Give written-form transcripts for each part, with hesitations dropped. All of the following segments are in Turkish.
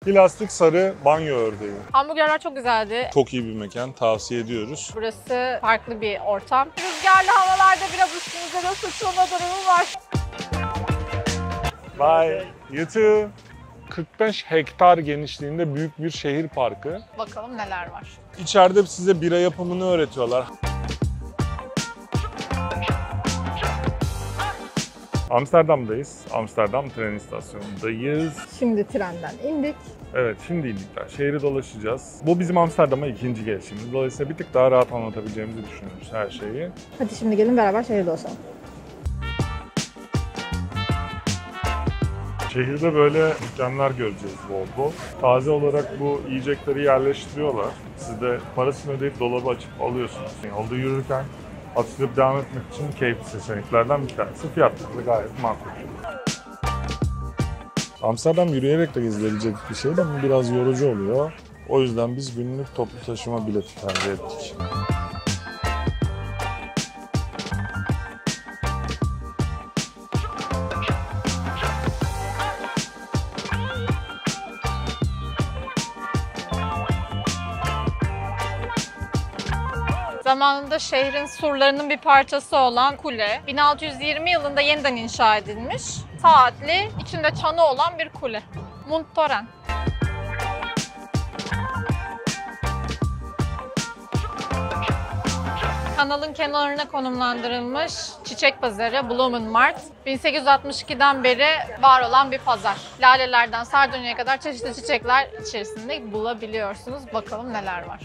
Plastik sarı banyo ördeği. Hamburgerler çok güzeldi. Çok iyi bir mekan, tavsiye ediyoruz. Burası farklı bir ortam. Rüzgarlı havalarda biraz üstümüze de sıçrama durumu var. Bye. You too. 45 hektar genişliğinde büyük bir şehir parkı. Bakalım neler var. İçeride size bira yapımını öğretiyorlar. Amsterdam'dayız. Amsterdam tren istasyonundayız. Şimdi trenden indik. Evet, şimdi indik daha. Şehri dolaşacağız. Bu bizim Amsterdam'a ikinci gelişimiz. Dolayısıyla bir tık daha rahat anlatabileceğimizi düşünüyoruz her şeyi. Hadi şimdi gelin beraber şehirde dolaşalım. Şehirde böyle dükkanlar göreceğiz bol bol. Taze olarak bu yiyecekleri yerleştiriyorlar. Siz de parasını ödeyip dolabı açıp alıyorsunuz. Yolda yürürken atılıp devam etmek için keyifli seçeneklerden bir tanesi. Fiyatları da gayet makul. Amsterdam yürüyerek de gezilebilecek bir şey ama biraz yorucu oluyor. O yüzden biz günlük toplu taşıma bileti tercih ettik. Zamanında şehrin surlarının bir parçası olan kule, 1620 yılında yeniden inşa edilmiş, saatli, içinde çanı olan bir kule. Mundtoren. Kanalın kenarına konumlandırılmış çiçek pazarı Bloemenmarkt. 1862'den beri var olan bir pazar. Lalelerden Sardunya'ya kadar çeşitli çiçekler içerisinde bulabiliyorsunuz. Bakalım neler var.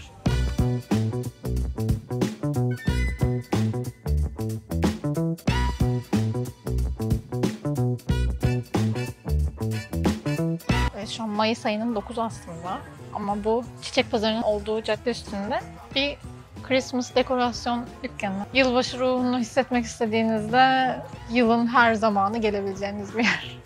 Şu an Mayıs ayının 9'u aslında. Ama bu çiçek pazarının olduğu cadde üstünde bir Christmas dekorasyon dükkanı. Yılbaşı ruhunu hissetmek istediğinizde yılın her zamanı gelebileceğiniz bir yer.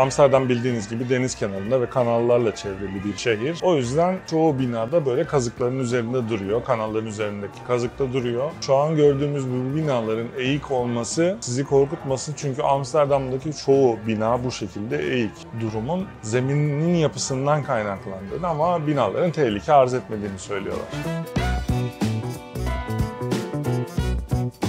Amsterdam bildiğiniz gibi deniz kenarında ve kanallarla çevrili bir şehir. O yüzden çoğu binada böyle kazıkların üzerinde duruyor. Kanalların üzerindeki kazıkta duruyor. Şu an gördüğümüz bu binaların eğik olması sizi korkutmasın. Çünkü Amsterdam'daki çoğu bina bu şekilde eğik. Durumun zeminin yapısından kaynaklandığını ama binaların tehlike arz etmediğini söylüyorlar.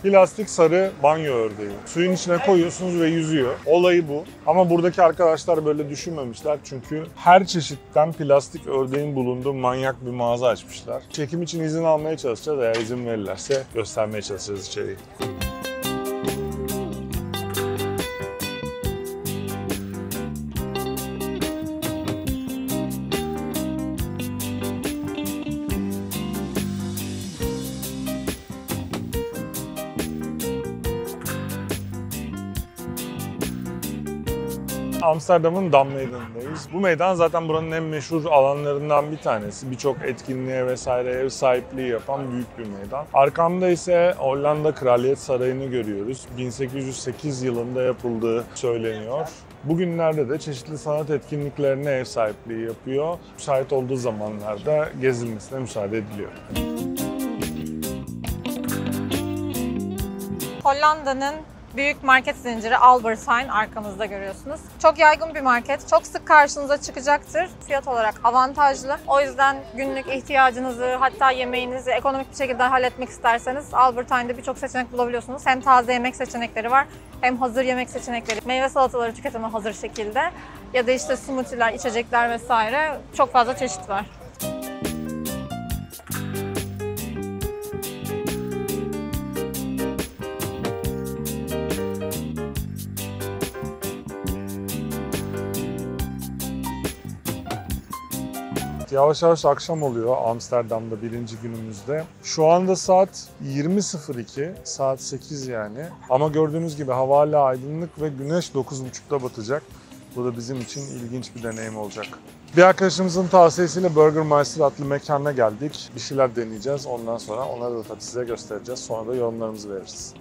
Plastik sarı banyo ördeği. Suyun içine koyuyorsunuz ve yüzüyor. Olayı bu. Ama buradaki arkadaşlar böyle düşünmemişler çünkü her çeşitten plastik ördeğin bulunduğu manyak bir mağaza açmışlar. Çekim için izin almaya çalışacağız. Eğer izin verirlerse göstermeye çalışacağız içeriği. Amsterdam'ın Dam Meydanı'ndayız. Bu meydan zaten buranın en meşhur alanlarından bir tanesi. Birçok etkinliğe vesaire ev sahipliği yapan büyük bir meydan. Arkamda ise Hollanda Kraliyet Sarayı'nı görüyoruz. 1808 yılında yapıldığı söyleniyor. Bugünlerde de çeşitli sanat etkinliklerine ev sahipliği yapıyor. Müsait olduğu zamanlarda gezilmesine müsaade ediliyor. Hollanda'nın büyük market zinciri Albert Heijn arkamızda görüyorsunuz. Çok yaygın bir market. Çok sık karşınıza çıkacaktır. Fiyat olarak avantajlı. O yüzden günlük ihtiyacınızı hatta yemeğinizi ekonomik bir şekilde halletmek isterseniz Albert Heijn'de birçok seçenek bulabiliyorsunuz. Hem taze yemek seçenekleri var hem hazır yemek seçenekleri. Meyve salataları tüketimi hazır şekilde ya da işte smoothie'ler, içecekler vesaire çok fazla çeşit var. Yavaş yavaş akşam oluyor Amsterdam'da birinci günümüzde. Şu anda saat 20.02, saat 8 yani. Ama gördüğünüz gibi hava hala aydınlık ve güneş 9.30'da batacak. Bu da bizim için ilginç bir deneyim olacak. Bir arkadaşımızın tavsiyesiyle Burger Meister adlı mekana geldik. Bir şeyler deneyeceğiz. Ondan sonra onları da tabii size göstereceğiz. Sonra da yorumlarımızı veririz.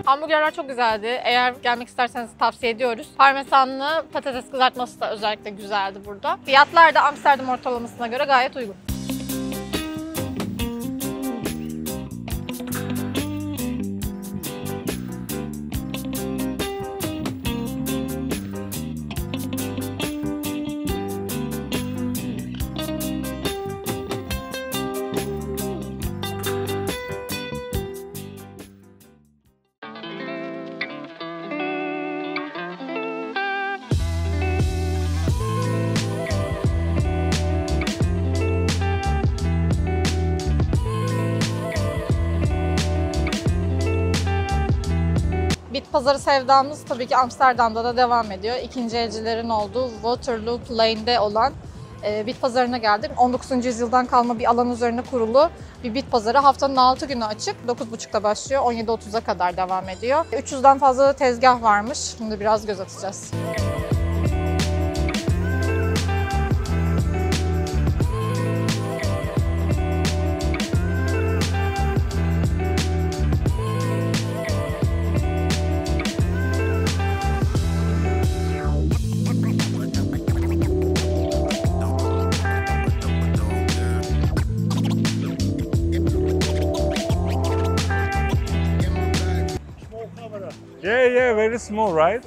Hamburgerler çok güzeldi. Eğer gelmek isterseniz tavsiye ediyoruz. Parmesanlı patates kızartması da özellikle güzeldi burada. Fiyatlar da Amsterdam ortalamasına göre gayet uygun. Bit pazarı sevdamız tabii ki Amsterdam'da da devam ediyor. İkinci elcilerin olduğu Waterloo Plain'de olan bit pazarına geldik. 19. yüzyıldan kalma bir alan üzerine kurulu bir bit pazarı. Haftanın 6 günü açık. 9.30'da başlıyor. 17.30'a kadar devam ediyor. 300'den fazla tezgah varmış. Şimdi biraz göz atacağız. Yeah, very small, right?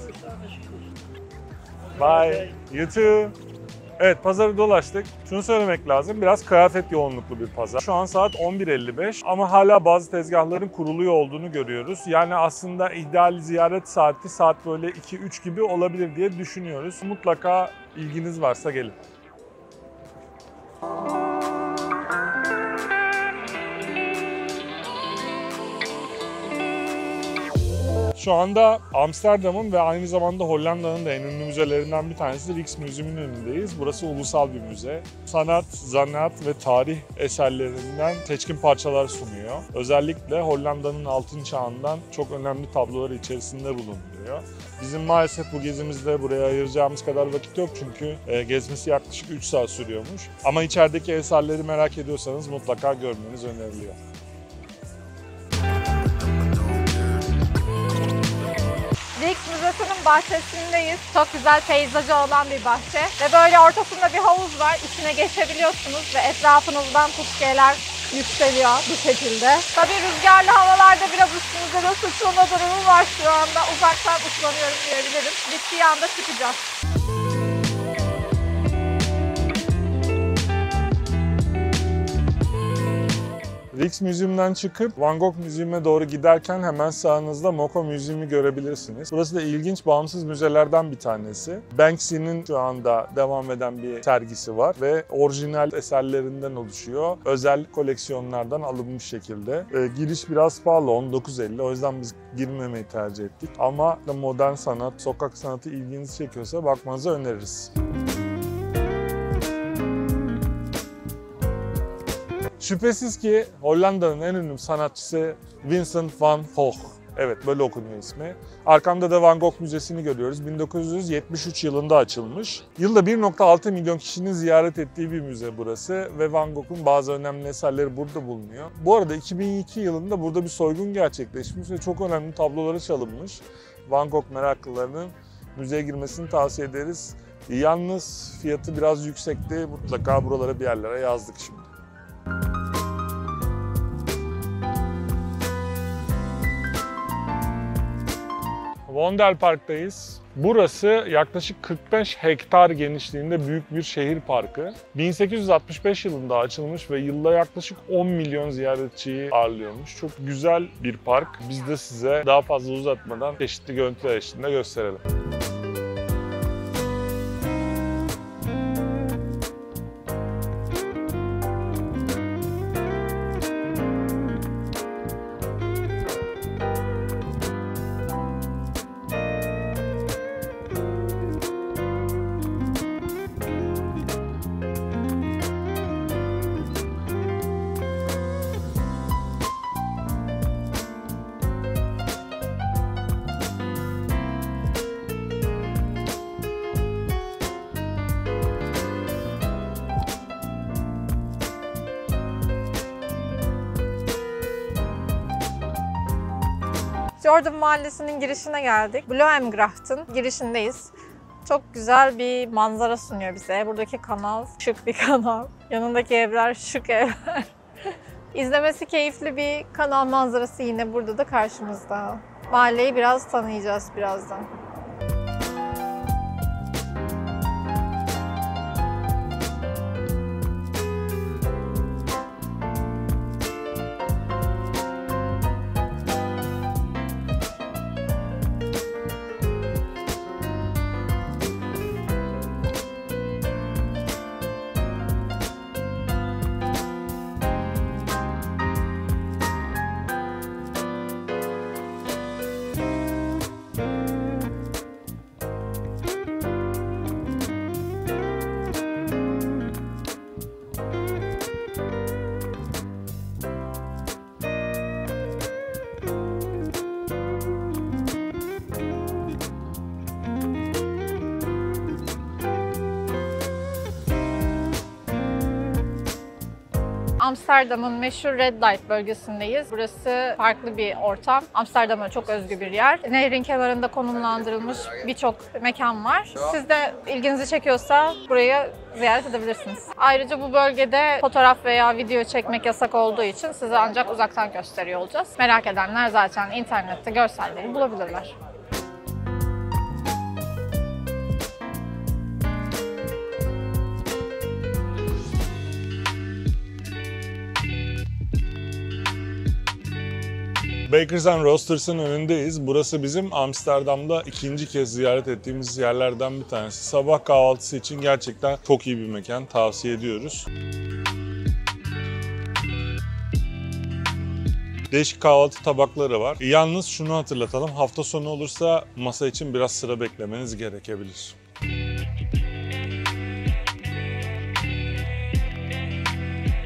Bye. You too. Evet, pazarı dolaştık. Şunu söylemek lazım, biraz kıyafet yoğunluklu bir pazar. Şu an saat 11.55 ama hala bazı tezgahların kuruluyor olduğunu görüyoruz. Yani aslında ideal ziyaret saati saat böyle 2-3 gibi olabilir diye düşünüyoruz. Mutlaka ilginiz varsa gelin. Şu anda Amsterdam'ın ve aynı zamanda Hollanda'nın da en ünlü müzelerinden bir tanesi Rijksmuseum'un önündeyiz. Burası ulusal bir müze. Sanat, zanaat ve tarih eserlerinden seçkin parçalar sunuyor. Özellikle Hollanda'nın altın çağından çok önemli tabloları içerisinde bulunduruyor. Bizim maalesef bu gezimizde buraya ayıracağımız kadar vakit yok çünkü gezmesi yaklaşık 3 saat sürüyormuş. Ama içerideki eserleri merak ediyorsanız mutlaka görmeniz öneriliyor. Rijks Müzesi'nin bahçesindeyiz. Çok güzel peyzajı olan bir bahçe. Ve böyle ortasında bir havuz var. İçine geçebiliyorsunuz ve etrafınızdan puskeler yükseliyor bu şekilde. Tabii rüzgarlı havalarda biraz üstümüze de sıçrama durumu var şu anda. Uzaktan ıslanıyorum diyebilirim. Bittiği anda çıkacağız. Rijksmuseum'dan çıkıp Van Gogh Müzesi'ne doğru giderken hemen sağınızda Moco Müzesi'ni görebilirsiniz. Burası da ilginç bağımsız müzelerden bir tanesi. Banksy'nin şu anda devam eden bir sergisi var ve orijinal eserlerinden oluşuyor. Özel koleksiyonlardan alınmış şekilde. Giriş biraz pahalı, 19.50. O yüzden biz girmemeyi tercih ettik. Ama modern sanat, sokak sanatı ilginizi çekiyorsa bakmanızı öneririz. Şüphesiz ki Hollanda'nın en ünlü sanatçısı Vincent van Gogh. Evet, böyle okunuyor ismi. Arkamda da Van Gogh Müzesi'ni görüyoruz. 1973 yılında açılmış. Yılda 1,6 milyon kişinin ziyaret ettiği bir müze burası ve Van Gogh'un bazı önemli eserleri burada bulunuyor. Bu arada 2002 yılında burada bir soygun gerçekleşmiş ve çok önemli tabloları çalınmış. Van Gogh meraklılarının müzeye girmesini tavsiye ederiz. Yalnız fiyatı biraz yüksekti. Mutlaka buralara bir yerlere yazdık şimdi. Vondel Park'tayız. Burası yaklaşık 45 hektar genişliğinde büyük bir şehir parkı. 1865 yılında açılmış ve yılda yaklaşık 10 milyon ziyaretçiyi ağırlıyormuş. Çok güzel bir park. Biz de size daha fazla uzatmadan çeşitli görüntüler eşliğinde gösterelim. Jordan Mahallesi'nin girişine geldik. Bloemgracht'ın girişindeyiz. Çok güzel bir manzara sunuyor bize. Buradaki kanal şık bir kanal. Yanındaki evler şık evler. İzlemesi keyifli bir kanal manzarası yine burada da karşımızda. Mahalleyi biraz tanıyacağız birazdan. Amsterdam'ın meşhur Red Light bölgesindeyiz. Burası farklı bir ortam. Amsterdam'a çok özgü bir yer. Nehrin kenarında konumlandırılmış birçok mekan var. Siz de ilginizi çekiyorsa burayı ziyaret edebilirsiniz. Ayrıca bu bölgede fotoğraf veya video çekmek yasak olduğu için size ancak uzaktan gösteriyor olacağız. Merak edenler zaten internette görselleri bulabilirler. Bakers and Roasters'ın önündeyiz. Burası bizim Amsterdam'da ikinci kez ziyaret ettiğimiz yerlerden bir tanesi. Sabah kahvaltısı için gerçekten çok iyi bir mekan. Tavsiye ediyoruz. Değişik kahvaltı tabakları var. Yalnız şunu hatırlatalım. Hafta sonu olursa masa için biraz sıra beklemeniz gerekebilir.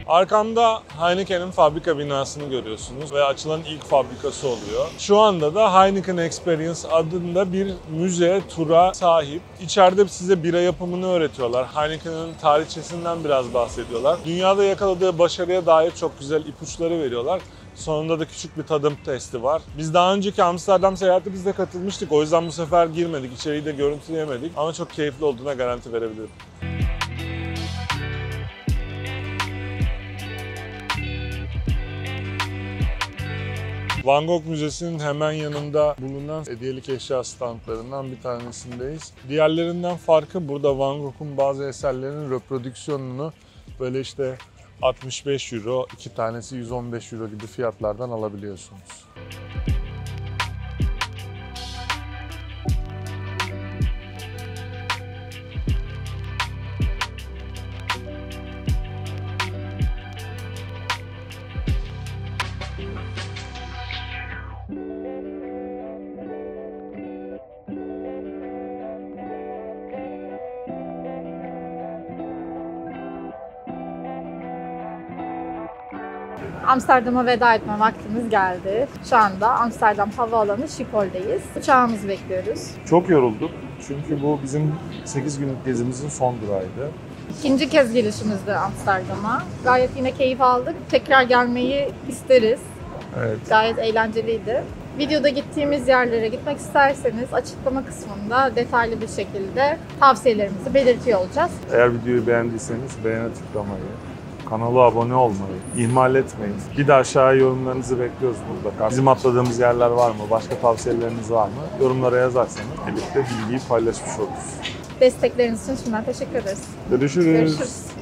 Arkamda Heineken'in fabrika binasını görüyorsunuz ve açılan ilk fabrikası oluyor. Şu anda da Heineken Experience adında bir müze tura sahip. İçeride size bira yapımını öğretiyorlar. Heineken'in tarihçesinden biraz bahsediyorlar. Dünyada yakaladığı başarıya dair çok güzel ipuçları veriyorlar. Sonunda da küçük bir tadım testi var. Biz daha önceki Amsterdam seyahatimizde katılmıştık. O yüzden bu sefer girmedik, içeriği de görüntüleyemedik. Ama çok keyifli olduğuna garanti verebilirim. Van Gogh Müzesi'nin hemen yanında bulunan hediyelik eşya standlarından bir tanesindeyiz. Diğerlerinden farkı burada Van Gogh'un bazı eserlerinin reprodüksiyonunu böyle işte 65 euro, iki tanesi 115 euro gibi fiyatlardan alabiliyorsunuz. Amsterdam'a veda etme vaktimiz geldi. Şu anda Amsterdam Havaalanı Schiphol'deyiz. Uçağımızı bekliyoruz. Çok yorulduk çünkü bu bizim 8 günlük gezimizin son durağıydı. İkinci kez gelişimizdi Amsterdam'a. Gayet yine keyif aldık. Tekrar gelmeyi isteriz. Evet. Gayet eğlenceliydi. Videoda gittiğimiz yerlere gitmek isterseniz açıklama kısmında detaylı bir şekilde tavsiyelerimizi belirtiyor olacağız. Eğer videoyu beğendiyseniz beğene tıklamayı, kanala abone olmayı ihmal etmeyin. Bir de aşağıya yorumlarınızı bekliyoruz mutlaka. Bizim atladığımız yerler var mı? Başka tavsiyeleriniz var mı? Yorumlara yazarsanız birlikte bilgiyi paylaşmış oluruz. Destekleriniz için şimdiden teşekkür ederiz. Görüşürüz. Görüşürüz.